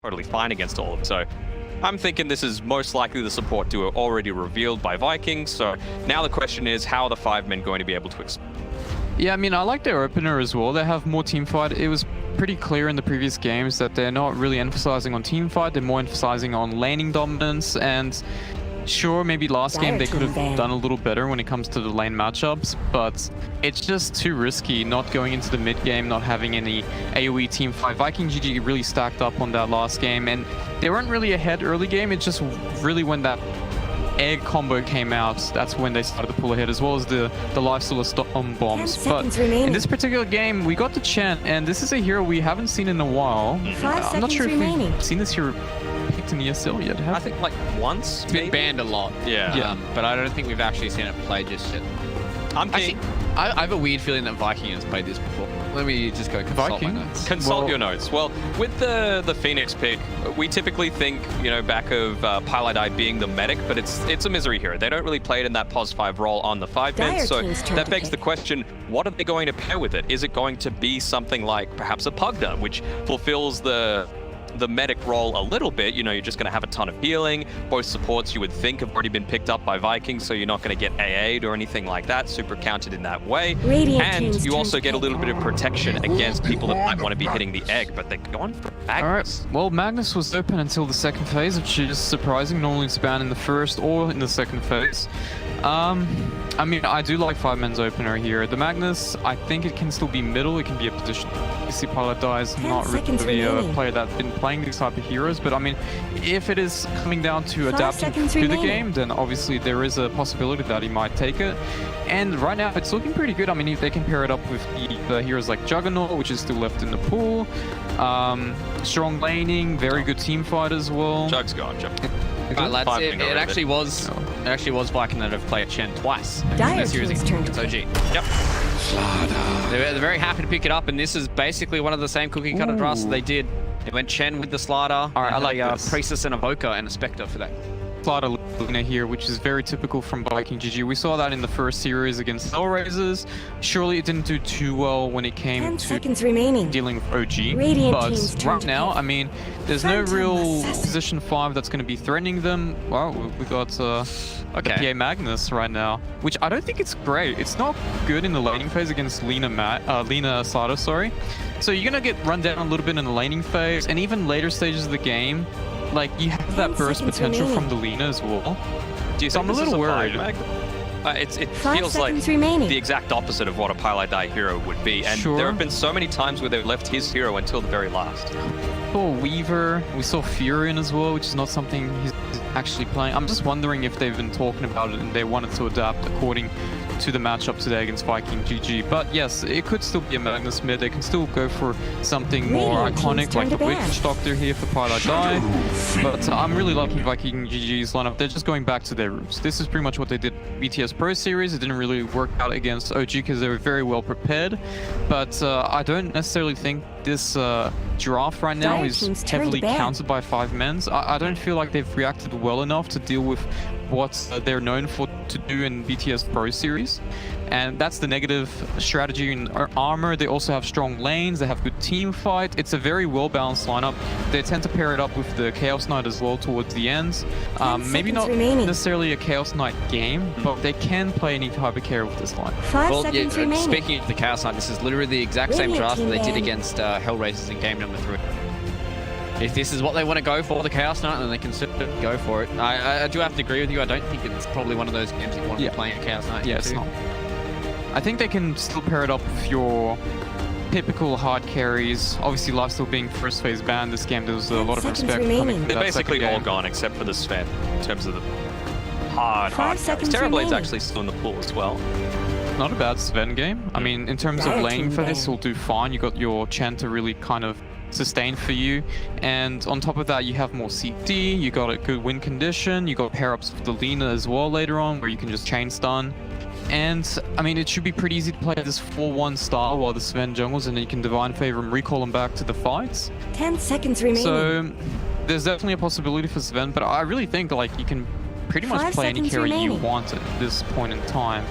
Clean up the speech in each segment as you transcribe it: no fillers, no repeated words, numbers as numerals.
totally fine against all of them. So I'm thinking this is most likely the support duo already revealed by Vikings. So now the question is, how are the 5 men going to be able to explode? Yeah, I mean, I like their opener as well. They have more team fight. It was pretty clear in the previous games that they're not really emphasizing on team fight. They're more emphasizing on laning dominance. And sure, maybe last game they could have done a little better when it comes to the lane matchups, but it's just too risky not going into the mid game, not having any AoE team fight. Viking GG really stacked up on that last game, and they weren't really ahead early game. It just really when that egg combo came out, that's when they started to pull ahead, as well as the lifesteal storm bombs. But in this particular game, we got the Chen, and this is a hero we haven't seen in a while. I'm not sure if we've seen this hero picked in ESL yet. I think like once. It's been banned a lot. Yeah. But I don't think we've actually seen it played just yet. I have a weird feeling that Viking has played this before. Let me just go consult my notes. Consult your notes. Well, with the Phoenix pick, we typically think, you know, back of Pylidai being the medic, but it's a misery hero. They don't really play it in that +5 role on the 5 men, so that begs the question, what are they going to pair with it? Is it going to be something like perhaps a Pugna, which fulfills the medic role a little bit? You know, you're just going to have a ton of healing. Both supports you would think have already been picked up by Vikings, so you're not going to get AA'd or anything like that, super counted in that way. And you also get a little bit of protection against people that might want to be hitting the egg, but they're going for Magnus. Alright, well, Magnus was open until the second phase, which is surprising. Normally it's banned in the first or in the second phase. I mean, I do like 5 men's opener here. The Magnus, I think it can still be middle. It can be a position. You see, Pylidai is not really a player that's been playing these type of heroes. But I mean, if it is coming down to adapting to the game, then obviously there is a possibility that he might take it. And right now, it's looking pretty good. I mean, if they can pair it up with the heroes like Juggernaut, which is still left in the pool. Strong laning, very good team fight as well. Jug's gone. Right, lads, it actually was Viking that have played Chen twice in this series against OG. Yep. They're very happy to pick it up, and this is basically one of the same cookie cutter drafts that they did. They went Chen with the Slider. All right, I like a Priestess and Evoker and a Spectre for that. Slider Luna here, which is very typical from Viking GG. We saw that in the first series against Hellraisers. Surely it didn't do too well when it came to dealing with OG. But right now, I mean, there's no real position 5 that's going to be threatening them. Wow, we got the PA Magnus right now, which I don't think it's great. It's not good in the laning phase against Lina Slider, sorry. So you're going to get run down a little bit in the laning phase, and even later stages of the game, like, you have that burst potential from the Lina as well. Do you think I'm a little worried? It feels like the exact opposite of what a Pylidai hero would be. And there have been so many times where they've left his hero until the very last. We saw Weaver, we saw Furion as well, which is not something he's actually playing. I'm just wondering if they've been talking about it and they wanted to adapt according to the matchup today against Viking GG. But yes, it could still be a Magnus mid. They can still go for something more iconic, like the Witch Doctor here for Pylidai. But I'm really liking Viking GG's lineup. They're just going back to their roots. This is pretty much what they did BTS Pro Series. It didn't really work out against OG because they were very well prepared. But I don't necessarily think this draft right now is heavily countered by 5 men's. I don't feel like they've reacted well enough to deal with what they're known for to do in BTS Pro Series. And that's the negative strategy in armor. They also have strong lanes, they have good team fight. It's a very well-balanced lineup. They tend to pair it up with the Chaos Knight as well towards the ends. Maybe not necessarily a Chaos Knight game, but they can play any type of carry with this line. Speaking of the Chaos Knight, this is literally the exact same draft that they did against Hellraisers in game number 3. If this is what they want to go for, the Chaos Knight, then they can certainly go for it. I do have to agree with you. I don't think it's probably one of those games that you want to be playing a Chaos Knight. Yeah, it's not. I think they can still pair it up with your typical hard carries. Obviously, Lifesteal being first phase banned this game, there was a lot of respect coming from They're basically all gone except for the Sven in terms of the hard carries. Terrorblade's actually still in the pool as well. Not a bad Sven game. I mean, in terms of laning for this, will do fine. You got your Chen to really kind of sustain for you, and on top of that you have more CD, you got a good win condition, you got pair-ups with the Lina as well later on where you can just chain stun. And I mean, it should be pretty easy to play this 4-1 style while the Sven jungles, and then you can Divine Favor and recall him back to the fights. 10 seconds remaining. So there's definitely a possibility for Sven, but I really think like you can pretty much play any carry you want at this point in time.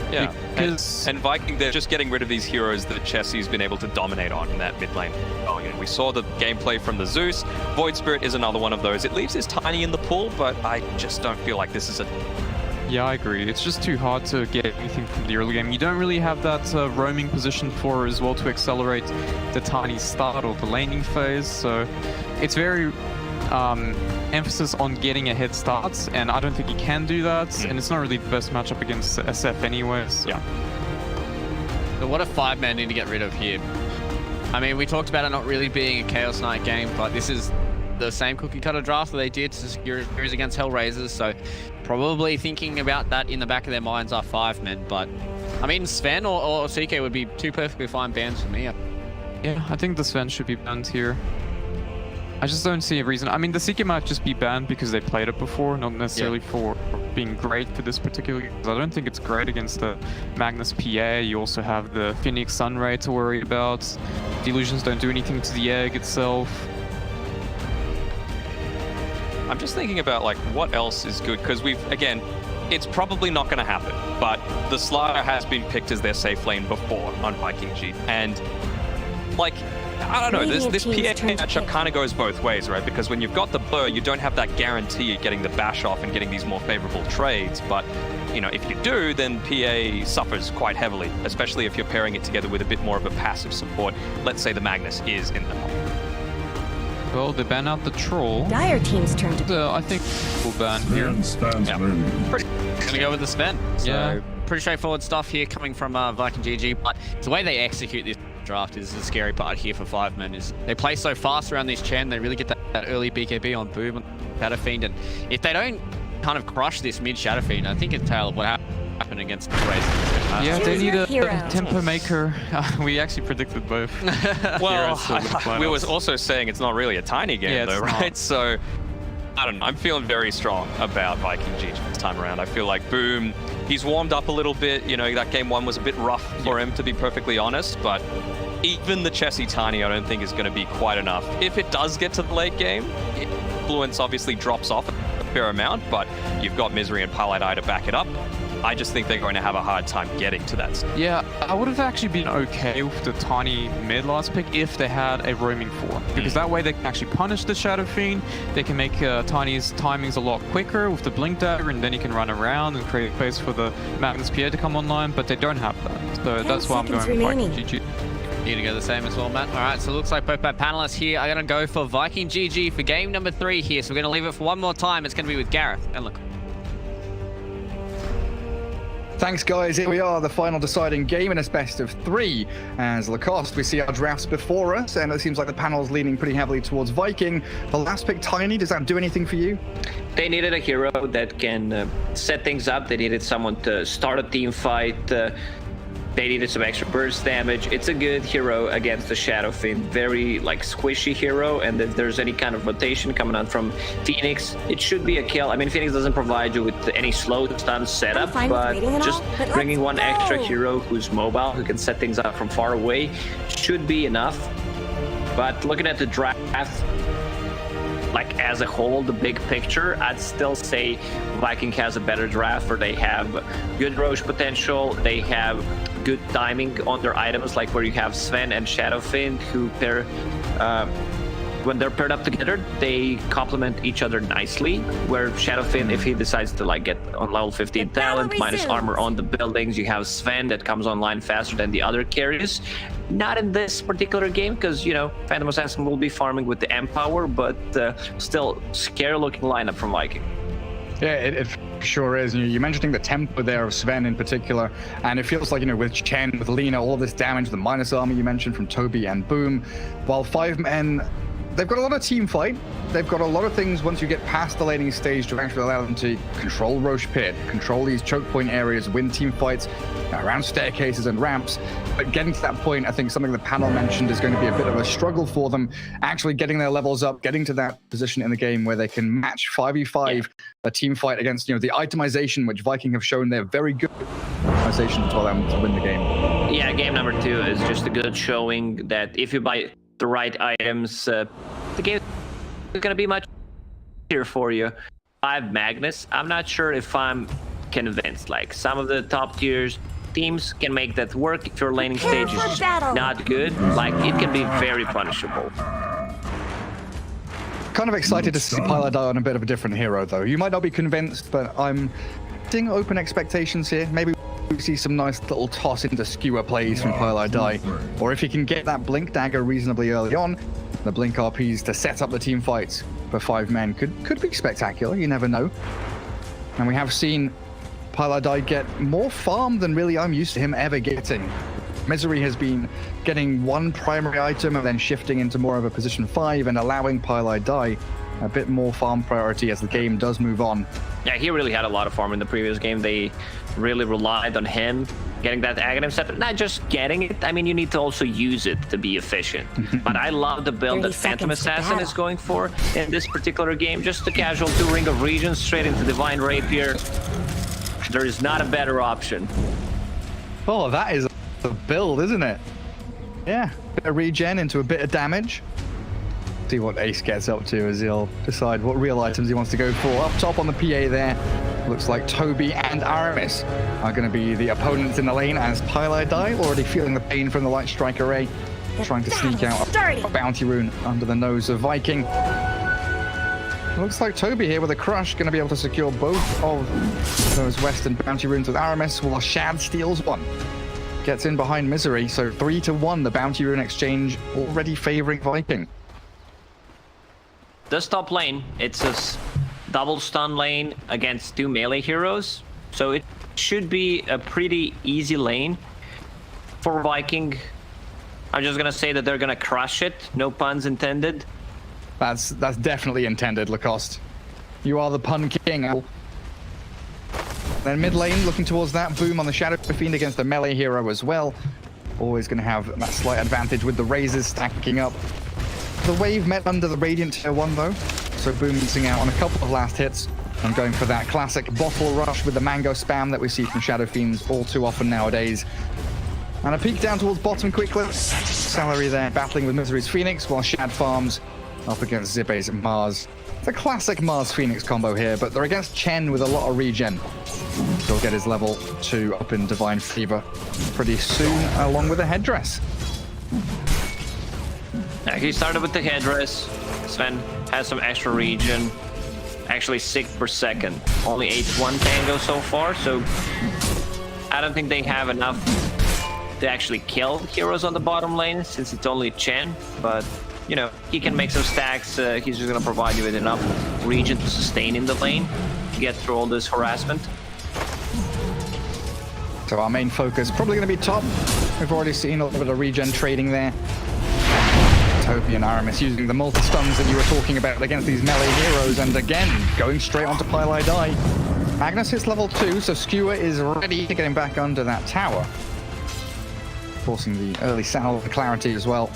Yeah. because and Viking, they're just getting rid of these heroes that Chessie's been able to dominate on in that mid lane. Oh, you know, we saw the gameplay from the Zeus. Void Spirit is another one of those. It leaves his Tiny in the pool, but I just don't feel like this is a... Yeah, I agree. It's just too hard to get anything from the early game. You don't really have that roaming position for as well to accelerate the Tiny start or the laning phase, so it's very emphasis on getting a head start, and I don't think he can do that, and it's not really the best matchup against SF anyways. So. Yeah. But what a 5-man need to get rid of here? I mean, we talked about it not really being a Chaos Knight game, but this is the same cookie cutter draft that they did to secure series against Hellraisers, so probably thinking about that in the back of their minds are 5 men, but I mean, Sven or CK would be two perfectly fine bans for me. Yeah, I think the Sven should be banned here. I just don't see a reason. I mean, the CK might just be banned because they played it before, not necessarily for being great for this particular game. I don't think it's great against the Magnus PA. You also have the Phoenix Sunray to worry about. Delusions don't do anything to the egg itself. I'm just thinking about like what else is good, because again, it's probably not going to happen, but the Slayer has been picked as their safe lane before on Viking G, and like, I don't know, this PA matchup kind of goes both ways, right? Because when you've got the Blur, you don't have that guarantee of getting the bash off and getting these more favorable trades, but you know, if you do, then PA suffers quite heavily, especially if you're pairing it together with a bit more of a passive support. Let's say the Magnus is in the hole. Well, they ban out the Troll. Dire team's turn to I think we'll ban here. Gonna go with the Sven. So, yeah. Pretty straightforward stuff here coming from Viking GG, but the way they execute this draft is the scary part here for 5 men. Is they play so fast around this Chen, they really get that early BKB on Boom and Shadow Fiend, and if they don't kind of crush this mid Shadow Fiend, I think it's tale of what happened against the Rays. Yeah, they need a tempo maker. We actually predicted both. Well, we was also saying it's not really a tiny game though, right? So, I don't know. I'm feeling very strong about Viking GG this time around. I feel like Boom, he's warmed up a little bit. You know, that game 1 was a bit rough for him, to be perfectly honest, but even the Chessie Tiny I don't think is going to be quite enough. If it does get to the late game, influence obviously drops off a fair amount, but you've got Misery and Pilot Eye to back it up. I just think they're going to have a hard time getting to that. Yeah, I would have actually been okay with the Tiny mid last pick if they had a roaming 4, because that way they can actually punish the Shadow Fiend. They can make Tiny's timings a lot quicker with the Blink Dagger, and then he can run around and create space for the Magnus PA to come online, but they don't have that. So that's why I'm going with Viking GG. You're gonna go the same as well, Matt. All right, so it looks like both our panelists here are gonna go for Viking GG for game number 3 here. So we're gonna leave it for one more time. It's gonna be with Gareth and look. Thanks, guys. Here we are, the final deciding game in this best of 3. As Lacoste, we see our drafts before us, and it seems like the panel's leaning pretty heavily towards Viking. The last pick, Tiny, does that do anything for you? They needed a hero that can set things up. They needed someone to start a team fight. They needed some extra burst damage. It's a good hero against the Shadow Fiend. Very like squishy hero, and if there's any kind of rotation coming out from Phoenix, it should be a kill. I mean, Phoenix doesn't provide you with any slow stun setup, but just bringing one extra hero who's mobile, who can set things up from far away, should be enough. But looking at the draft, like as a whole, the big picture, I'd still say Viking has a better draft, where they have good Roche potential, they have good timing on their items, like where you have Sven and Shadow Fiend, who pair, when they're paired up together, they complement each other nicely, where Shadow Fiend, if he decides to like get on level 15 talent, minus armor on the buildings, you have Sven that comes online faster than the other carries. Not in this particular game, because, you know, Phantom Assassin will be farming with the Empower, but still scary looking lineup from Viking. Yeah, it sure is. You mentioning the tempo there of Sven in particular, and it feels like, you know, with Chen, with Lina, all this damage, the minus armor you mentioned from Toby and Boom, while 5 men, they've got a lot of team fight. They've got a lot of things once you get past the laning stage to actually allow them to control Roche Pit, control these choke point areas, win team fights around staircases and ramps. But getting to that point, I think something the panel mentioned is going to be a bit of a struggle for them, actually getting their levels up, getting to that position in the game where they can match 5v5 a team fight against, you know, the itemization, which Viking have shown they're very good itemization to allow them to win the game. Yeah, game number 2 is just a good showing that if you buy the right items, the game is going to be much easier for you. 5 Magnus, I'm not sure if I'm convinced. Like, some of the top tiers, teams can make that work. If your laning stage is not good, like, it can be very punishable. Kind of excited to see Pilot die on a bit of a different hero, though. You might not be convinced, but I'm seeing open expectations here. Maybe we see some nice little toss into skewer plays from Pilot die. Or if he can get that Blink Dagger reasonably early on, the Blink RPs to set up the team fights for 5 men could be spectacular. You never know. And we have seen Pilot die get more farm than really I'm used to him ever getting. Misery has been getting one primary item and then shifting into more of a position 5 and allowing Pilot die a bit more farm priority as the game does move on. Yeah, he really had a lot of farm in the previous game. They really relied on him getting that Aghanim set, not just getting it. I mean, you need to also use it to be efficient. But I love the build that Phantom Assassin is going for in this particular game. Just a casual 2 Ring of Region straight into Divine Rapier. There is not a better option. Oh, that is a build, isn't it? Yeah, bit of regen into a bit of damage. See what Ace gets up to as he'll decide what real items he wants to go for. Up top on the PA there, looks like Toby and Aramis are going to be the opponents in the lane as Pilot die, already feeling the pain from the Light Strike array, trying to sneak out a bounty rune under the nose of Viking. Looks like Toby here with a crush going to be able to secure both of those Western bounty runes with Aramis, while Shad steals one. Gets in behind Misery, so 3-1 the bounty rune exchange, already favoring Viking. This top lane, it's a double stun lane against 2 melee heroes, so it should be a pretty easy lane for Viking. I'm just gonna say that they're gonna crush it, no puns intended. That's definitely intended, Lacoste. You are the pun king. Then mid lane, looking towards that boom on the Shadow Fiend against the melee hero as well. Always going to have that slight advantage with the razors stacking up. The wave met under the Radiant tier 1 though, so Boom missing out on a couple of last hits. I'm going for that classic bottle rush with the mango spam that we see from Shadow Fiends all too often nowadays. And a peek down towards bottom quickly. Salary there battling with Misery's Phoenix while Shad farms up against Zibe's Mars. It's a classic Mars Phoenix combo here, but they're against Chen with a lot of regen. He'll get his level 2 up in Divine Fever pretty soon, along with a headdress. Yeah, he started with the headdress. Sven has some extra regen. Actually 6 per second. Only 8-1 Tango so far, so I don't think they have enough to actually kill heroes on the bottom lane since it's only Chen, but you know, he can make some stacks. He's just gonna provide you with enough regen to sustain in the lane to get through all this harassment. So our main focus probably going to be top. We've already seen a little bit of regen trading there. Toby and Aramis using the multi-stuns that you were talking about against these melee heroes, and again, going straight onto Pilot die. Magnus hits level 2, so Skewer is ready to get him back under that tower. Forcing the early salve of clarity as well.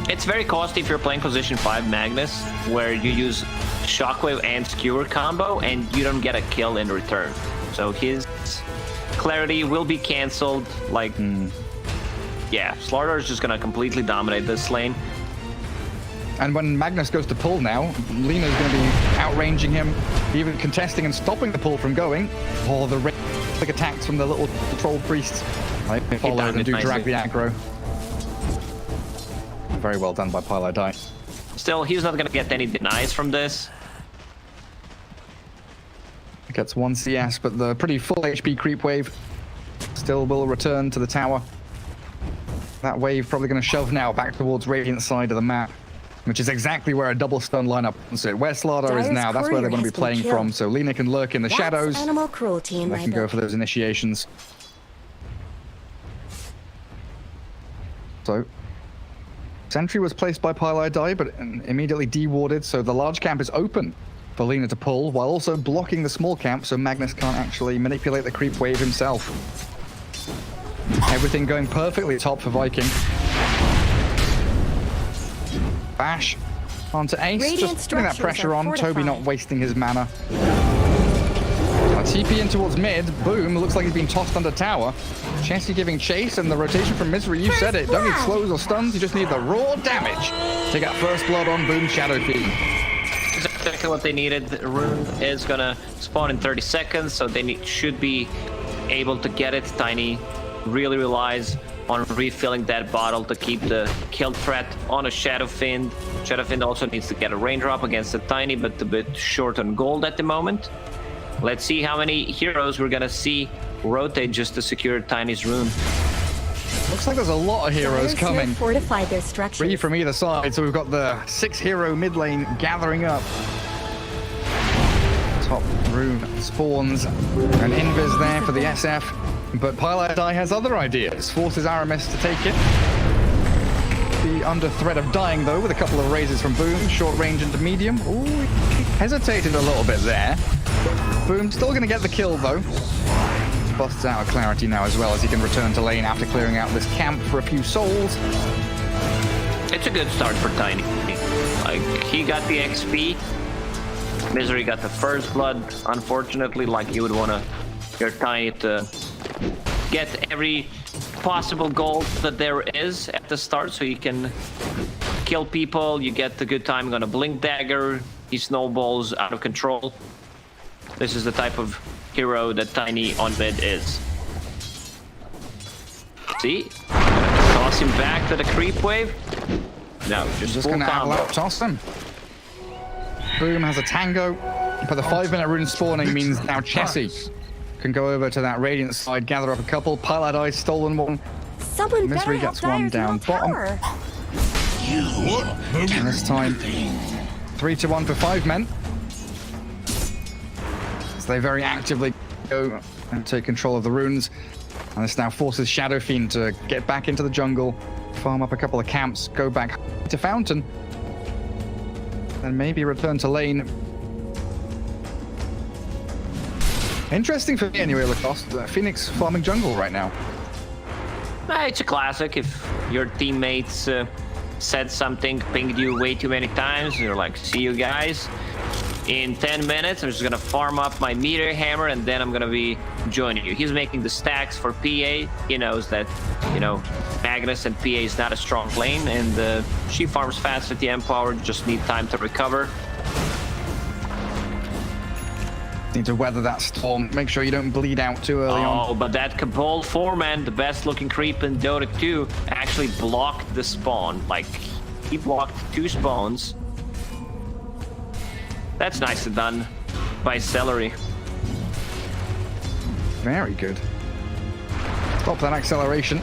It's very costly if you're playing position 5 Magnus, where you use Shockwave and Skewer combo, and you don't get a kill in return. So his clarity will be cancelled. Like, yeah, Slardar is just gonna completely dominate this lane. And when Magnus goes to pull now, Lena's going to be outranging him, even contesting and stopping the pull from going. Or the like attacks from the little troll priests. Right, they follow and do drag the aggro. Very well done by Pilot die. Still, he's not gonna get any denies from this. Gets 1 CS, but the pretty full HP creep wave still will return to the tower. That wave probably going to shove now back towards Radiant side of the map, which is exactly where a double stun lineup wants it. Where Slardar is now, that's where they're going to be playing from. So Lena can lurk in the shadows. Animal cruelty in they can go for those initiations. So Sentry was placed by Pilot die, but immediately dewarded, so the large camp is open for Lena to pull, while also blocking the small camp, so Magnus can't actually manipulate the creep wave himself. Everything going perfectly top for Viking. Bash onto Ace, Radiant just putting that pressure on, fortified. Toby not wasting his mana. TP in towards mid, Boom, looks like he's been tossed under tower. Chessie giving chase, and the rotation from Misery, you said it, don't need slows or stuns, you just need the raw damage to get first blood on Boom Shadow Fiend. Exactly what they needed. The rune is gonna spawn in 30 seconds, so they should be able to get it. Tiny really relies on refilling that bottle to keep the kill threat on a Shadowfiend. Shadowfiend also needs to get a raindrop against the Tiny, but a bit short on gold at the moment. Let's see how many heroes we're gonna see rotate just to secure Tiny's rune. Looks like there's a lot of heroes coming. Fortify their structures. 3 from either side, so we've got the 6-hero mid lane gathering up. Top rune spawns an invis there for the SF, but Piladai has other ideas. Forces Aramis to take it. Be under threat of dying though, with a couple of raises from Boom, short range into medium. Ooh, he hesitated a little bit there. Boom still gonna get the kill though. Busts out of clarity now as well, as he can return to lane after clearing out this camp for a few souls. It's a good start for Tiny. Like, he got the XP. Misery got the first blood, unfortunately. Like, you would want your Tiny to get every possible gold that there is at the start, so you can kill people. You get the good timing on a Blink Dagger. He snowballs out of control. This is the type of hero that Tiny on mid is. See? Toss him back to the creep wave. No, just gonna avalanche toss him. Boom has a tango, but the 5-minute rune spawning means now Chessie can go over to that Radiant side, gather up a couple. Piladai stolen one. Someone Misery gets one down bottom. And this time, 3-1 for 5 men. So they very actively go and take control of the runes. And this now forces Shadowfiend to get back into the jungle, farm up a couple of camps, go back to Fountain, and maybe return to lane. Interesting for me anyway, Lacoste. Phoenix farming jungle right now. It's a classic. If your teammates said something, pinged you way too many times, you're like, see you guys. In 10 minutes, I'm just gonna farm up my meter hammer, and then I'm gonna be joining you. He's making the stacks for PA. He knows that, you know, Magnus and PA is not a strong lane, and she farms fast with the Empower, just need time to recover. Need to weather that storm. Make sure you don't bleed out too early on. Oh, but that Cabal 4-man, the best looking creep in Dota 2, actually blocked the spawn. Like, he blocked 2 spawns. That's nicely done by Celery. Very good. Stop that acceleration.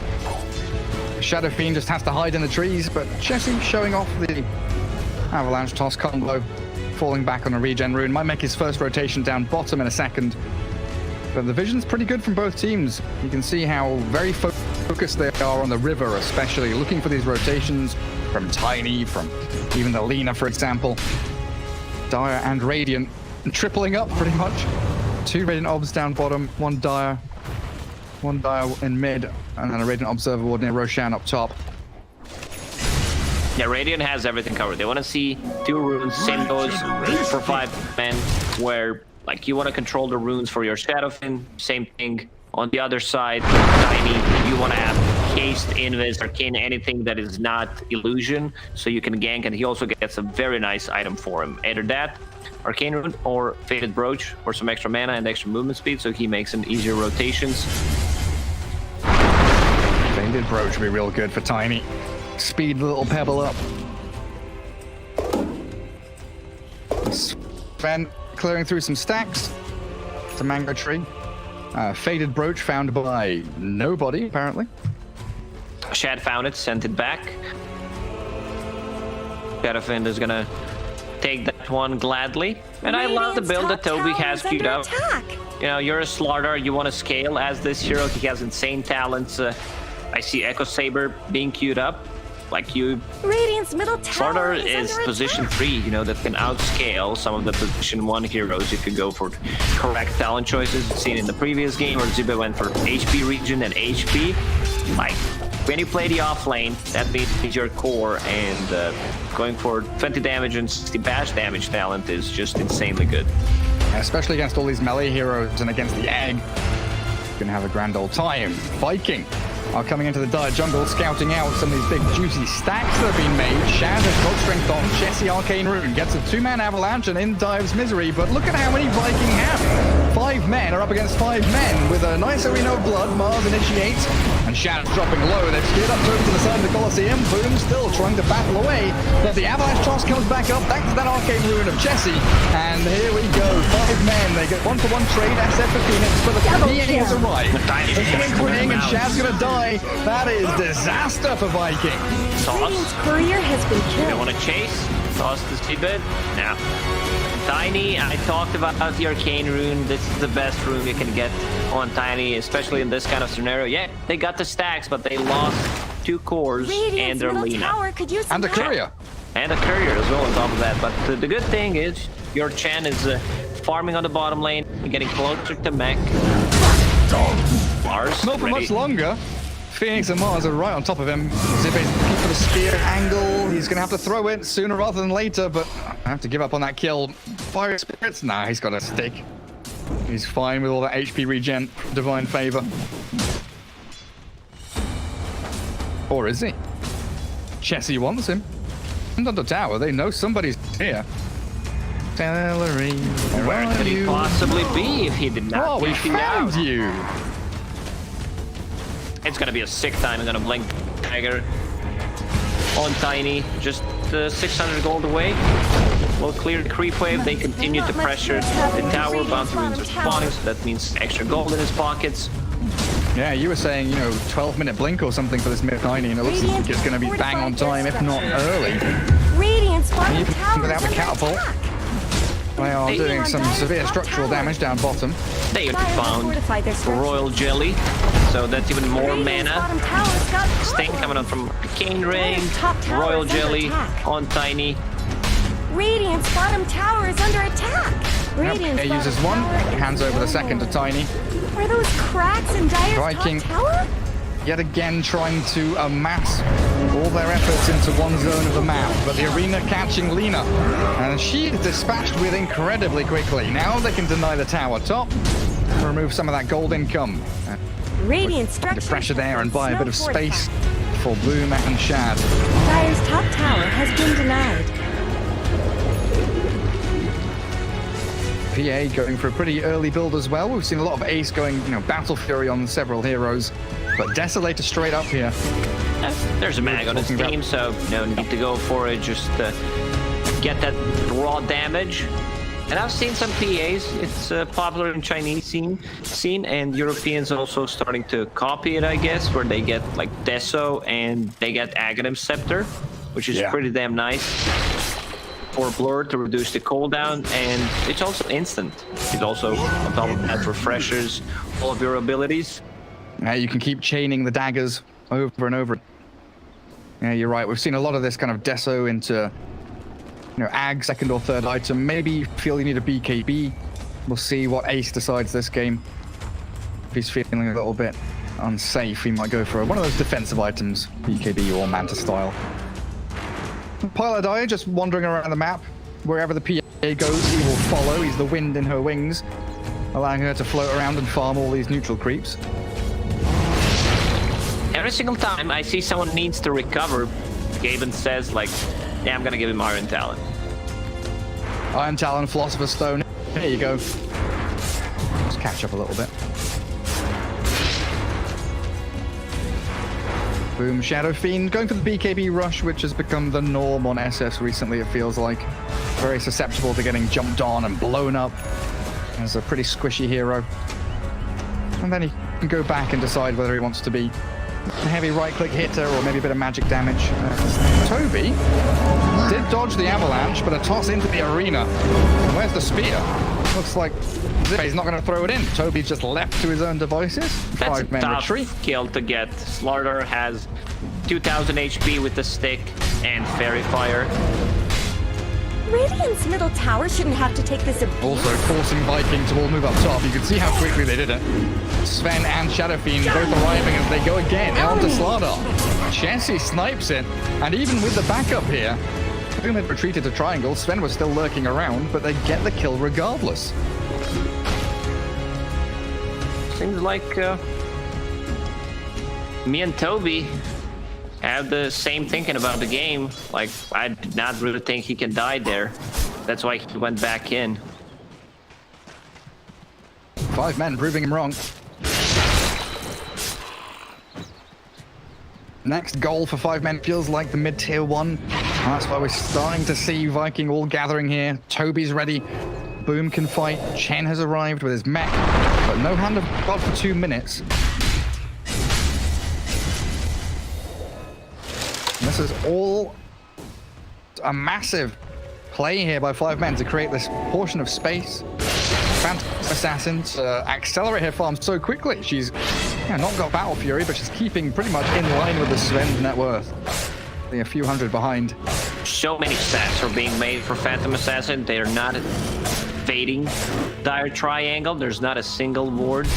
Shadowfiend just has to hide in the trees, but Chessie showing off the avalanche toss combo, falling back on a regen rune. Might make his first rotation down bottom in a second. But the vision's pretty good from both teams. You can see how very focused they are on the river, especially looking for these rotations from Tiny, from even the Lina, for example. Dire and Radiant tripling up pretty much. 2 Radiant Obs down bottom, 1 Dire in mid, and then a Radiant Observer Ward near Roshan up top. Yeah, Radiant has everything covered. They want to see 2 runes, same goes for 5 men, where like you want to control the runes for your Shadowfiend, same thing. On the other side, Tiny, you want to have Haste, Invis, Arcane, anything that is not Illusion, so you can gank, and he also gets a very nice item for him. Either that, Arcane Rune, or Faded Brooch, for some extra mana and extra movement speed, so he makes an easier rotations. Faded Brooch would be real good for Tiny. Speed the little pebble up. Sven clearing through some stacks. It's a mango tree. Faded Brooch found by nobody, apparently. Shad found it, sent it back. Shadowfiend is gonna take that one gladly. And I love the build that Toby has queued up. You know, you're a Slardar, you want to scale as this hero. He has insane talents. I see Echo Saber being queued up. Like you, Radiant's middle tower Slardar is position 3, you know, that can outscale some of the position 1 heroes if you go for correct talent choices. Seen in the previous game where Ziba went for HP regen and HP. Like, when you play the off lane, that means your core, and going for 20 damage and 60 bash damage talent is just insanely good. Especially against all these melee heroes and against the egg. You can have a grand old time. Viking are coming into the Dire jungle, scouting out some of these big juicy stacks that have been made. Shad has got strength on. Chessie Arcane Rune gets a 2-man avalanche, and in dives Misery. But look at how many Viking have. 5 men are up against 5 men with a nice arena of blood. Mars initiates. And Shad's dropping low. They've steered up over to the side of the Colosseum. Boom still trying to battle away. But the Avalanche toss comes back up. Thanks to that arcane ruin of Jesse. And here we go. 5 men. They get 1-for-1 trade SF for Phoenix. But the PA has arrived. The swing and Shad's going to die. That is disaster for Viking. Radiant's courier has been They killed. want to chase. Toss the speedbit. Now, Tiny, I talked about the arcane rune. This is the best rune you can get on Tiny, especially in this kind of scenario. Yeah, they got the stacks, but they lost 2 cores and Radiant's their middle Lina. tower could use some And a help. courier. And a courier as well on top of that. But the good thing is, your Chen is farming on the bottom lane, getting closer to mech. Mars, Not for ready. much longer. Phoenix and Mars are right on top of him. Zippy's looking for the spear angle. He's going to have to throw it sooner rather than later, but I have to give up on that kill. Fire spirits? Nah, he's got a stick. He's fine with all that HP regen. Divine favor. Or is he? Chessie wants him. And on the tower, they know somebody's here. Celery, Where where could are he you? possibly be if he did not Oh, we get you found out? you. It's gonna be a sick time. I'm gonna blink Tiger on Tiny. Just 600 gold away. We'll clear the creep wave. They continue to pressure the tower. Bounty runes are spawning, so that means extra gold in his pockets. Yeah, you were saying, 12-minute blink or something for this mid-90, and it looks like it's going to be bang on time, if not early. Radiant's bottom Even tower without the is under catapult. attack. They are doing some severe structural damage down bottom. They Dire has found fortified their structures. Royal Jelly, so that's even more Radiant's bottom mana. tower's got Sting cover. coming out from Arcane Ring. Top tower Royal is under Jelly attack. on Tiny. Radiant's bottom tower is under attack. Radiant's He uses bottom one, tower is hands over the second to down. Tiny. Are those cracks in Dire's Viking. top tower? Yet again trying to amass all their efforts into one zone of the map, but the arena catching Lina. And she is dispatched with incredibly quickly. Now they can deny the tower top, remove some of that gold income. Radiant The structure. pressure there and buy a bit of space for Boom and Shad. Dire's top tower has been denied. PA going for a pretty early build as well. We've seen a lot of Ace going, Battle Fury on several heroes. But Desolator straight up here. There's a mag on his Talking about- team, so no need to go for it. Just get that raw damage. And I've seen some PAs. It's popular in Chinese scene, and Europeans also starting to copy it, I guess, where they get like Deso and they get Aghanim Scepter, which is Yeah. pretty damn nice for Blur to reduce the cooldown, and it's also instant. It also, on top of that, refreshes all of your abilities. You can keep chaining the daggers over and over. Yeah, you're right. We've seen a lot of this kind of Deso into, Ag, second or third item. Maybe you feel you need a BKB. We'll see what Ace decides this game. If he's feeling a little bit unsafe, he might go for one of those defensive items, BKB or Manta style. Piladai just wandering around the map. Wherever the PA goes, he will follow. He's the wind in her wings, allowing her to float around and farm all these neutral creeps. Every single time I see someone needs to recover, Gaben says, like, yeah, I'm gonna give him Iron Talon. Iron Talon, Philosopher's Stone. Here you go. Just catch up a little bit. Boom, Shadow Fiend going for the BKB rush, which has become the norm on SS recently, it feels like. Very susceptible to getting jumped on and blown up. As a pretty squishy hero. And then he can go back and decide whether he wants to be a heavy right-click hitter or maybe a bit of magic damage. Toby did dodge the avalanche, but a toss into the arena. And where's the spear? Looks like he's not going to throw it in. Toby's just left to his own devices. That's a 5-man tough retreat. kill to get. Slaughter has 2,000 HP with the stick and Fairy Fire. Radiant's middle tower shouldn't have to take this abuse. Also forcing Viking to all move up top. You can see how quickly they did it. Sven and Shadow Fiend both arriving as they go again onto Slardar. Chessie snipes it, and even with the backup here, Boom had retreated to Triangle. Sven was still lurking around, but they get the kill regardless. Seems like me and Toby have the same thinking about the game. Like, I did not really think he can die there. That's why he went back in. 5 men proving him wrong. next goal for 5 men feels like the mid-tier 1. And that's why we're starting to see Viking all gathering here. Toby's ready. Boom can fight. Chen has arrived with his mech, but no hand of God for 2 minutes. And this is all a massive play here by 5 men to create this portion of space. Phantom Assassin to accelerate her farm so quickly. She's not got Battle Fury, but she's keeping pretty much in line with the Sven's net worth. Only a few hundred behind. So many stats are being made for Phantom Assassin. They are not fading Dire Triangle. There's not a single ward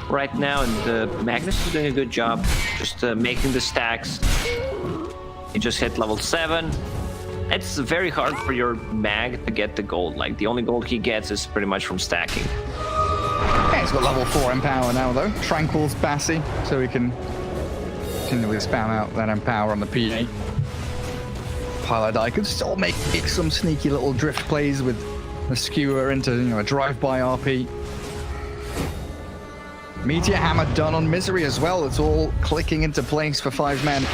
right now, and Magnus is doing a good job just making the stacks. He just hit level 7. It's very hard for your mag to get the gold. Like, the only gold he gets is pretty much from stacking. Yeah, he's got level 4 Empower now, though. Tranquil's Bassy, so he can continually spam out that Empower on the PA. Piladai could still make some sneaky little drift plays with the skewer into, a drive-by RP. Meteor Hammer done on Misery as well. It's all clicking into place for 5 men.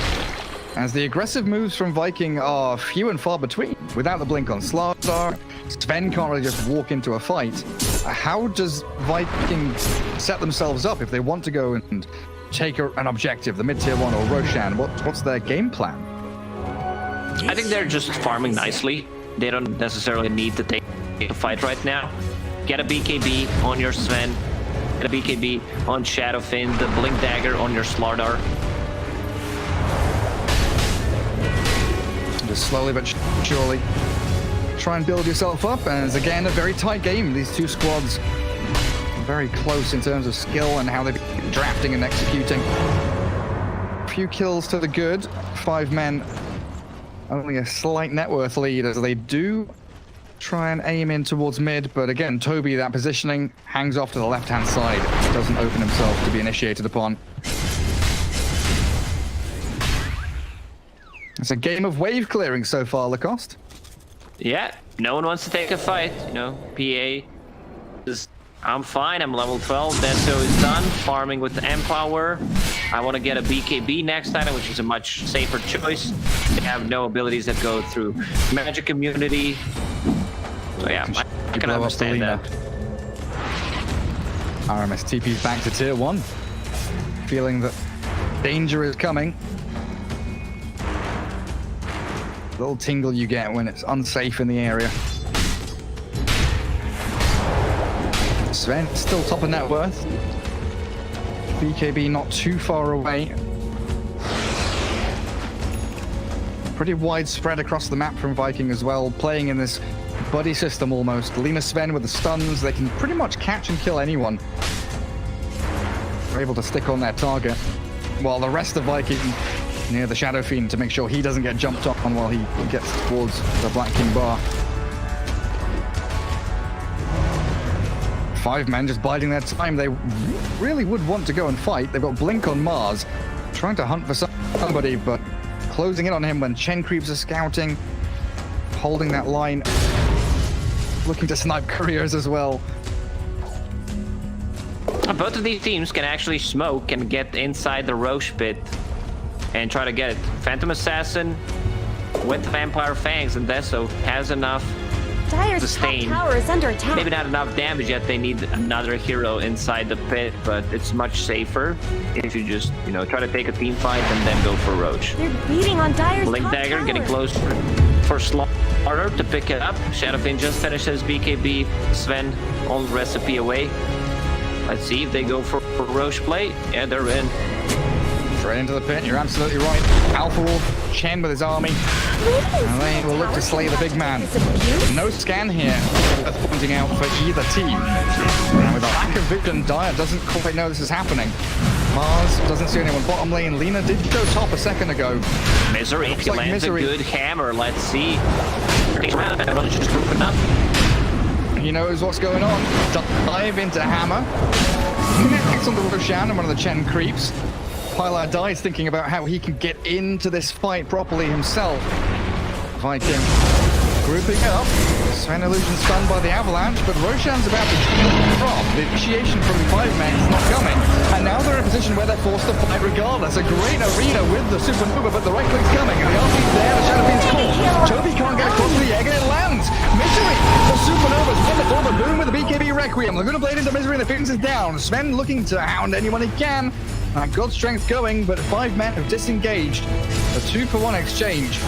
As the aggressive moves from Viking are few and far between. Without the blink on Slardar, Sven can't really just walk into a fight. How does Viking set themselves up if they want to go and take an objective, the mid-tier 1 or Roshan? What's their game plan? I think they're just farming nicely. They don't necessarily need to take a fight right now. Get a BKB on your Sven. Get a BKB on Shadowfin. The Blink Dagger on your Slardar. Just slowly but surely try and build yourself up. And it's again a very tight game. These two squads are very close in terms of skill and how they're drafting and executing. A few kills to the good. 5 men, only a slight net worth lead as they do try and aim in towards mid. But again, Toby, that positioning hangs off to the left-hand side. Doesn't open himself to be initiated upon. It's a game of wave clearing so far, Lacoste. Yeah, no one wants to take a fight. PA is, I'm fine, I'm level 12. Deso is done, farming with the Empower. I want to get a BKB next time, which is a much safer choice. They have no abilities that go through Magic Immunity. So yeah, I can understand that. RMS TP's back to tier 1. Feeling that danger is coming. Little tingle you get when it's unsafe in the area. Sven still top of net worth. BKB not too far away. Pretty widespread across the map from Viking as well, playing in this buddy system almost. Lina Sven with the stuns, they can pretty much catch and kill anyone. They're able to stick on their target, while the rest of Viking near the Shadow Fiend to make sure he doesn't get jumped on while he gets towards the Black King bar. 5 men just biding their time. They really would want to go and fight. They've got Blink on Mars, trying to hunt for somebody, but closing in on him when Chen creeps are scouting, holding that line, looking to snipe couriers as well. Both of these teams can actually smoke and get inside the Roche pit and try to get it. Phantom Assassin with Vampire Fangs and Deso has enough Dire's sustain. top tower is under attack. Maybe not enough damage yet. They need another hero inside the pit, but it's much safer if you just, try to take a team fight and then go for Roach. They're beating on Dire's Blink top Dagger tower. getting close for Slaughter to pick it up. Shadowfin just finished his BKB. Sven on recipe away. Let's see if they go for Roche play. Yeah, they're in. Straight into the pit, you're absolutely right. Alpha Wolf, Chen with his army. And they will look to slay the big man. No scan here, worth pointing out for either team. And with a lack of vision, Dire doesn't quite know this is happening. Mars doesn't see anyone bottom lane. Lina did go top a second ago. Misery, if he like lands Misery. a good hammer, let's see. Everyone's just grouping up. He knows what's going on. Dive into Hammer. Connects on the Roshan and one of the Chen creeps. Pilar dies thinking about how he can get into this fight properly himself. Viking grouping up. Sven Illusion stunned by the avalanche, but Roshan's about to drop. The initiation from 5 men is not coming, and now they're in a position where they're forced to fight regardless. A great arena with the supernova, but the right click's coming, and the RP's there, the Shadow Fiend's caught. Toby can't get across the egg, and it lands. Misery! The supernova's wonderful, but Boom with the BKB Requiem. Laguna Blade into Misery, and the Phoenix is down. Sven looking to hound anyone he can. Got strength going, but 5 men have disengaged. A 2-for-1 exchange.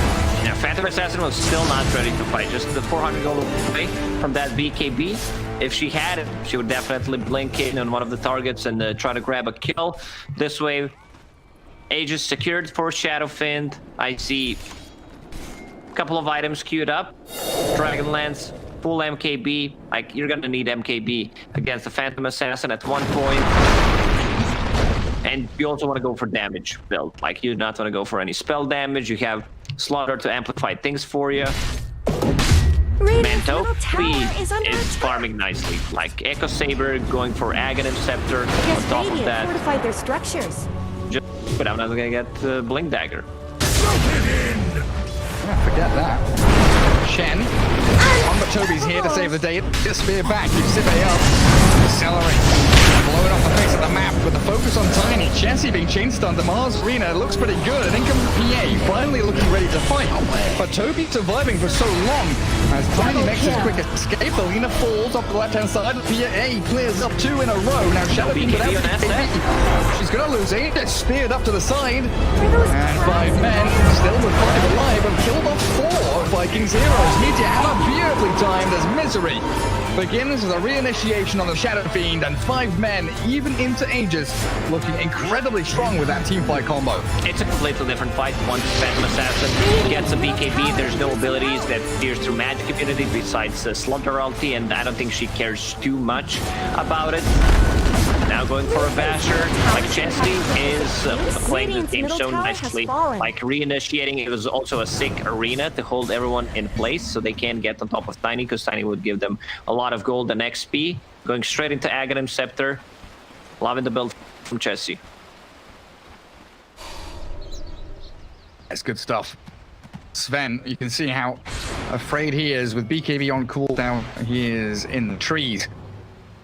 Yeah, Phantom Assassin was still not ready to fight. Just the 400 gold away from that BKB. If she had it, she would definitely blink in on one of the targets and try to grab a kill. This way, Aegis secured for Shadowfiend. I see a couple of items queued up. Dragonlance, full MKB. Like, you're gonna need MKB against the Phantom Assassin at one point. And you also want to go for damage build. Like, you're not going to go for any spell damage. You have Slaughter to amplify things for you. Manto is farming nicely. Like, Echo Saber going for Aghanim Scepter on top of that. Fortified their structures. But I'm not going to get Blink Dagger. Yeah, forget that. Shen. But Toby's here to save the day. Just spear back. You zip up. Accelerate. Blowing off the face of the map with the focus on Tiny. Chessie being chain stunned. The Mars Arena looks pretty good. And in comes PA, finally looking ready to fight. But Toby surviving for so long. As Tiny makes his quick escape, Alina falls off the left-hand side. PA clears up 2 in a row. Now Shadowfiend without BKB. She's going to lose Aegis. Speared up to the side. And 5 men, still with 5 alive, have killed off 4 Vikings heroes. Meteor Hammer beautifully timed as Misery begins with a reinitiation on the Shadowfiend, and 5 men, even into Aegis, looking incredibly strong with that teamfight combo. It's a completely different fight. Once Phantom Assassin gets a BKB, there's no abilities that steers through magic immunity besides Slaughter ulti, and I don't think she cares too much about it. Now going for a basher. Like, Chessie is playing this game so nicely. Like, reinitiating, it was also a sick arena to hold everyone in place so they can get on top of Tiny, because Tiny would give them a lot of gold and XP. Going straight into Aghanim Scepter. Loving the build from Chessie. That's good stuff. Sven, you can see how afraid he is with BKB on cooldown. He is in the trees,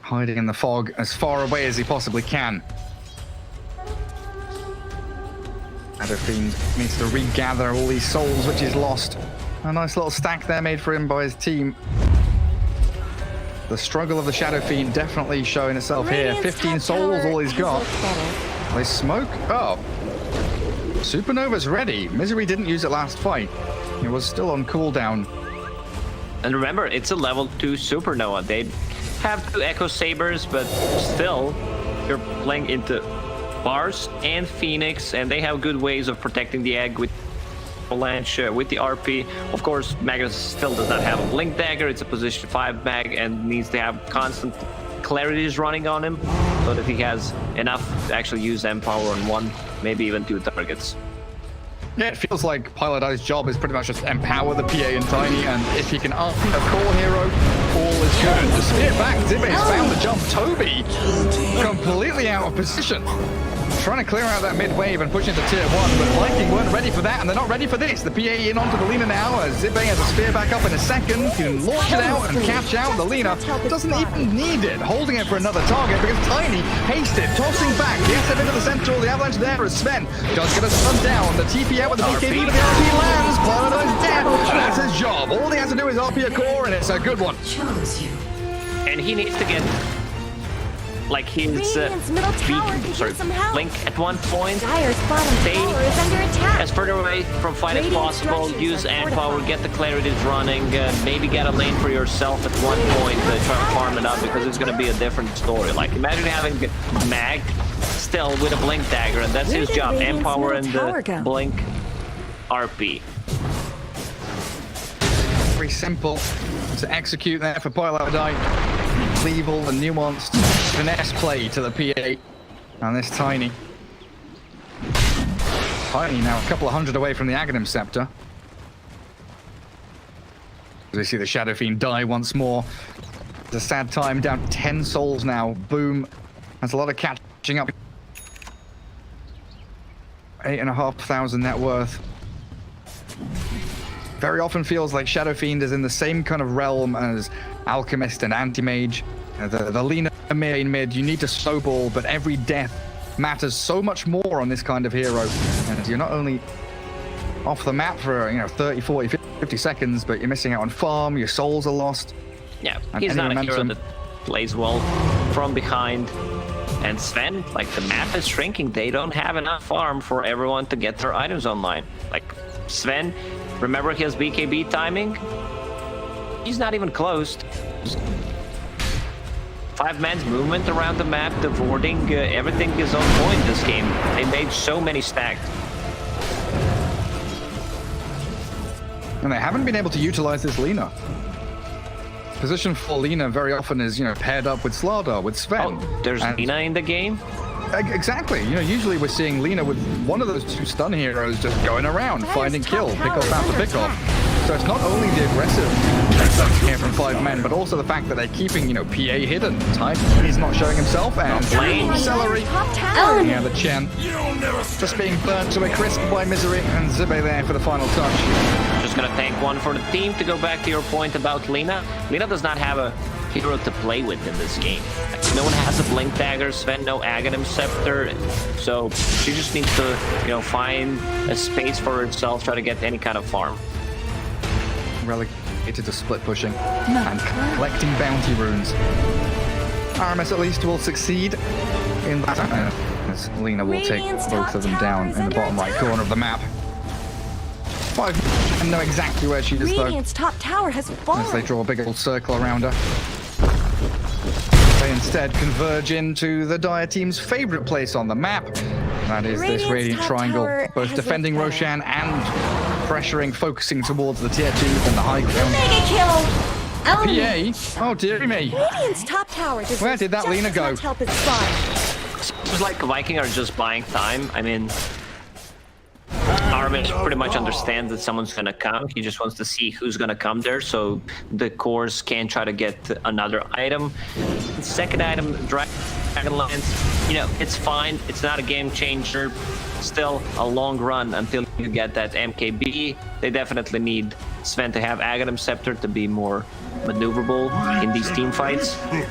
hiding in the fog as far away as he possibly can. Shadowfiend needs to regather all these souls which he's lost. A nice little stack there made for him by his team. The struggle of the Shadowfiend definitely showing itself here. 15 souls all he's got. They smoke. Oh. Supernova's ready. Misery didn't use it last fight. It was still on cooldown. And remember, it's a level 2 Supernova. They have 2 Echo Sabers, but still, you're playing into Bars and Phoenix, and they have good ways of protecting the egg with Avalanche, with the RP. Of course, Magnus still does not have a Blink Dagger. It's a position 5 mag and needs to have constant clarities running on him so that he has enough to actually use Empower on 1, maybe even 2 targets. Yeah, it feels like Pilot Eye's job is pretty much just empower the PA and Tiny, and if he can up a core hero, all is good. The spear back, Zibe's found the jump. Toby completely out of position. Trying to clear out that mid wave and push into tier 1, but Viking weren't ready for that, and they're not ready for this. The PA in onto the Lina now, as Zibe has a spear back up in a second, can launch it out and catch out the Lina. Doesn't even need it, holding it for another target because Tiny hasted, tossing back. The SF into the central, the avalanche there as Sven does get a stun down. The TP out with the BKB, but the RP lands. Paladin's dead, and that's his job. All he has to do is RP a core, and it's a good one. And he needs to get like his Blink at one point. Stay as further away from fight as possible. Use Empower, get the clarities running, maybe get a lane for yourself at one point, try to farm it up, because it's going to be a different story. Like, imagine having Mag still with a Blink Dagger, and that's his job. Empower and the Blink RP. Very simple to execute there for Pilot Eye. Leave all the nuanced finesse play to the PA. And this Tiny. Tiny now a couple of hundred away from the Aghanim Scepter. As we see the Shadowfiend die once more. It's a sad time, down 10 souls now. Boom. That's a lot of catching up. 8,500 net worth. very often feels like Shadow Fiend is in the same kind of realm as Alchemist and Anti-Mage. The Lina main mid, you need to snowball, but every death matters so much more on this kind of hero. And you're not only off the map for 30, 40, 50 seconds, but you're missing out on farm, your souls are lost. Yeah, and he's not a hero momentum. that plays well from behind. And Sven, like, the map is shrinking. They don't have enough farm for everyone to get their items online. Like, Sven, remember his BKB timing? He's not even close. 5-man's movement around the map, the warding, everything is on point this game. They made so many stacks. And they haven't been able to utilize this Lina. Position for Lina very often is, paired up with Slardar, with Sven. Oh, there's And- Lina in the game? Exactly. Usually we're seeing Lina with one of those two stun heroes just going around, finding kill, pick off after pick off. So it's not only the aggressive here from 5-men, but also the fact that they're keeping, PA hidden. Type, he's not showing himself, and Celery. Top tower. Yeah, the Chen. Just being burnt to a crisp by Misery, and Zibe there for the final touch. Just gonna take one for the team. To go back to your point about Lina, Lina does not have a hero to play with in this game. Like, no one has a Blink Dagger, Sven no Aghanim Scepter, so she just needs to, find a space for herself, try to get any kind of farm. Relegated to split pushing and collecting bounty runes. Aramis at least will succeed in that. As Lina will take Radiant's both of them top down tower is in the bottom under right attack. corner of the map. 5 know exactly where she is though, Radiant's top tower has as they fallen. draw a big old circle around her. They instead converge into the Dire team's favorite place on the map. That is this Radiant's Radiant top Triangle, tower both has defending been Roshan and pressuring, focusing towards the tier 2 and the high ground. Mega kill. Element. PA? Oh dear me. Radiant's top tower deserves Where did that just Lina as go? much help as Spot. It's like Viking are just buying time. I mean, Aramis pretty much understands that someone's gonna come. He just wants to see who's gonna come there, so the cores can try to get another item. The second item, Dragon Lance, it's fine. It's not a game changer. Still a long run until you get that MKB. They definitely need Sven to have Aghanim Scepter to be more maneuverable in these team fights. It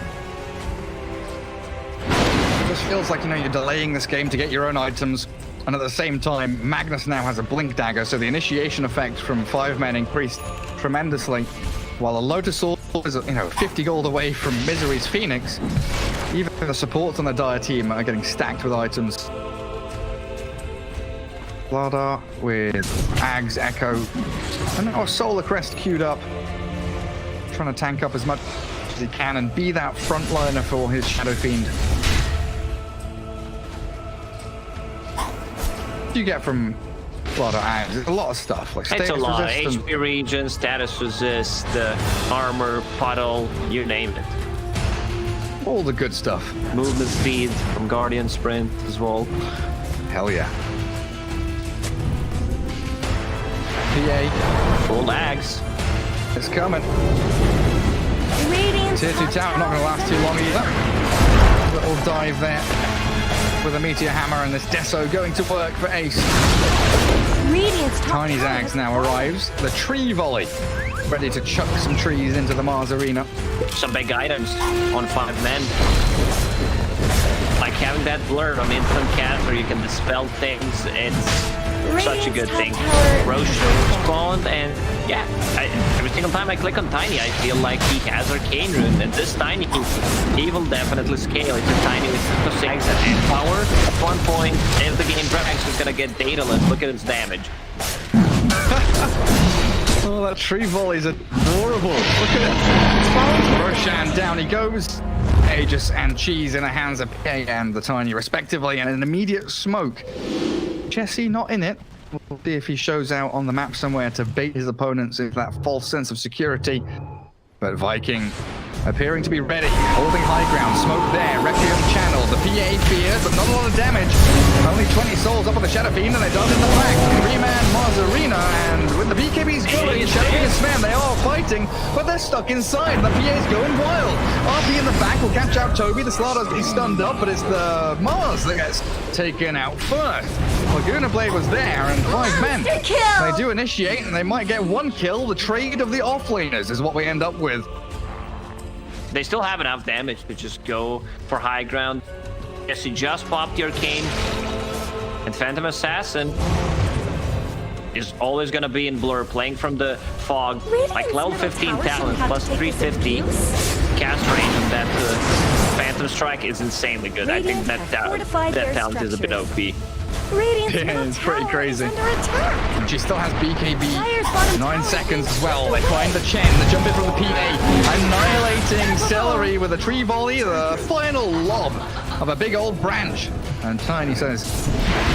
just feels like, you're delaying this game to get your own items. And at the same time, Magnus now has a Blink Dagger, so the initiation effect from 5-men increased tremendously. While the Lotus Sword is, 50 gold away from Misery's Phoenix, even the supports on the Dire team are getting stacked with items. Vladar with Ags, Echo, and now a Solar Crest queued up. Trying to tank up as much as he can and be that frontliner for his Shadow Fiend. What do you get from Vladar Ags? It's a lot of stuff, like It's status a lot. resistant. HP regen, status resist, armor, puddle, you name it. All the good stuff. Movement speed from Guardian Sprint as well. Hell yeah. PA Full Ags. is coming. Radiant's Tier 2 top tower not going to last too long either. Little dive there with a Meteor Hammer and this Deso going to work for Ace. Radiant's top Tiny tower Zags has now fallen. arrives. The Tree Volley. Ready to chuck some trees into the Mars Arena. Some big items on 5 men. Like having that blur on instant cast where you can dispel things, it's such a good thing. Roche spawned, and yeah, every single time I click on Tiny, I feel like he has Arcane Rune, and this Tiny, he will definitely scale. It's a Tiny with 6 and power. At one point, if the game drags, he's gonna get dataless. Look at its damage. Oh, that Tree Volley's adorable. Look at it. Roshan down he goes. Aegis and Cheese in the hands of PA and the Tiny respectively, and an immediate smoke. Jesse not in it. We'll see if he shows out on the map somewhere to bait his opponents with that false sense of security. But Viking appearing to be ready, holding high ground. Smoke there, Requiem channel. The PA feared, but not a lot of damage. Only 20 souls up on the Shadow Fiend, and they dodge in the back. 3-man Mars Arena, and with the BKBs going, Shadow Fiend and Sven, they are fighting, but they're stuck inside. The PA's going wild. RP in the back will catch out Toby. The Slaughter's he's stunned up, but it's the Mars that gets taken out first. Laguna Blade was there, and 5 men. They do initiate, and they might get 1 kill. The trade of the offlaners is what we end up with. They still have enough damage to just go for high ground. Yes, he just popped the Arcane. And Phantom Assassin is always going to be in blur, playing from the fog. Like level 15 talent plus 350 cast range, and that Phantom Strike is insanely good. I think that talent is a bit OP. Yeah, it's pretty crazy. And she still has BKB. 9 seconds as well. They find the Chen, the jump in from the PA. Annihilating Celery with a tree volley. The final lob of a big old branch. And Tiny says,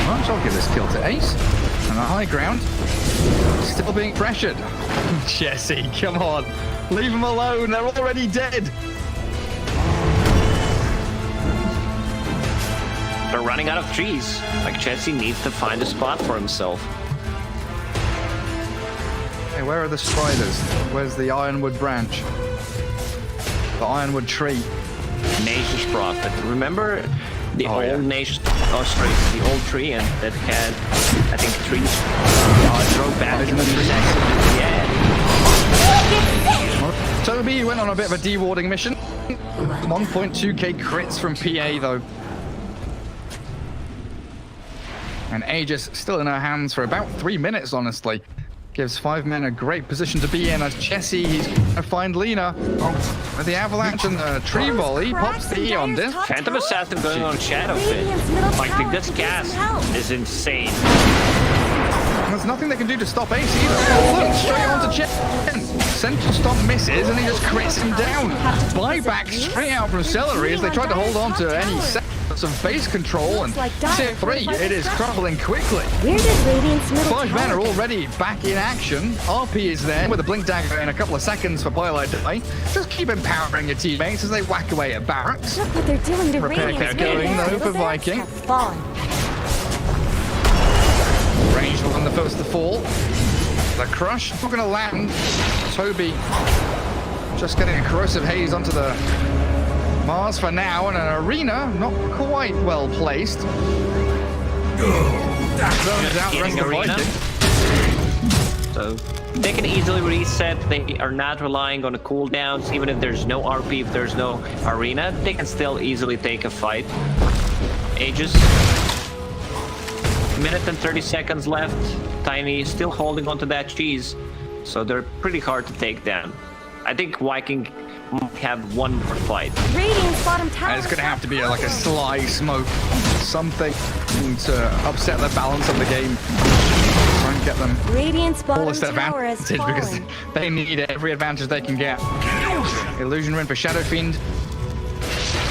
well, I'll give this kill to Ace. And the high ground, still being pressured. Jesse, come on. Leave them alone. They're already dead. They're running out of trees. Like, Jesse needs to find a spot for himself. Hey, where are the spiders? Where's the Ironwood branch? The Ironwood tree. Nature's Prophet. Remember the old yeah. Nature's... Oh, sorry, the old tree, and that had, I think, trees. Throw back in the tree. Yeah. Well, Toby went on a bit of a dewarding mission. 1.2k crits from PA, though. And Aegis still in her hands for about 3 minutes, honestly. Gives 5 men a great position to be in as Jesse, he's gonna find Lina. Oh, with the avalanche and the tree volley, pops the E on this. Phantom Assassin going on Shadowfin. Like, this cast is insane. There's nothing they can do to stop Ace either. Look, straight onto Chen. Central Stomp misses, and he just crits him down. Buyback straight out from Celery as they tried to hold on to any seconds of base control, and tier 3, it is crumbling quickly. 5 men are already back in action. RP is there with a Blink Dagger in a couple of seconds for Twilight Delay. Just keep empowering your teammates as they whack away at barracks. Look what they're doing to Repair Radiant's kit going though for Viking. Ranged one the first to fall. The crush not going to land. Toby just getting a corrosive haze onto the Mars for now, and an arena not quite well placed. Zones out the rest of the Viking. So they can easily reset. They are not relying on the cooldowns. Even if there's no RP, if there's no arena, they can still easily take a fight. Aegis. Minute and 30 seconds left. Tiny is still holding onto that cheese, so they're pretty hard to take down. I think Viking might have one more fight. Radiant's bottom tower. And it's going to have to be like a sly smoke, something to upset the balance of the game. Try and get them Radiant's full bottom step tower advantage has because fallen. they need every advantage they can get. Illusion Ring for Shadow Fiend.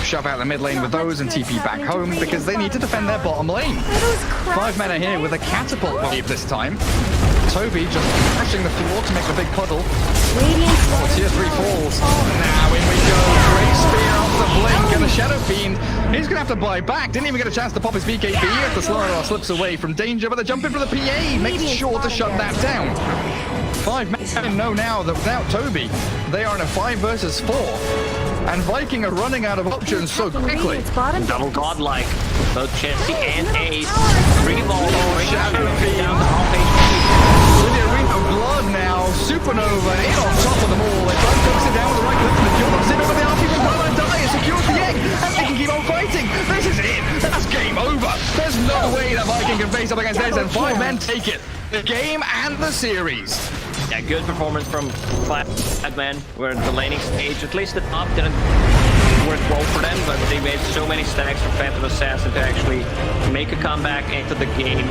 Shove out the mid lane with those and TP back home because they need to defend their bottom lane. 5 men are here with a catapult wave this time. Toby just crushing the floor to make the big puddle. Oh, tier 3 falls. Now in we go. Great spear off the blink, and the Shadow Fiend, he's gonna have to buy back. Didn't even get a chance to pop his BKB as the Slaror slips away from danger, but the jump in for the PA makes sure to shut that down. 5 men know now that without Toby, they are in a 5 versus 4. And Viking are running out of options so quickly. Double godlike. Both Jesse and Ace. 3 balls. Shadow Fiend. With the Arena of Blood now. Supernova in on top of them all. They try and focus it down with the right click. The Jump in over the RP from Twilight Die. It secures the egg. And they can keep on fighting. This is it. That's game over. There's no way that Viking can face up against this. And 5 men take it. The game and the series. Yeah, good performance from 5 men. We're in the laning stage. At least the top didn't work well for them, but they made so many stacks for Phantom Assassin to actually make a comeback into the game.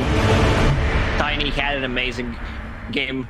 Tiny had an amazing game.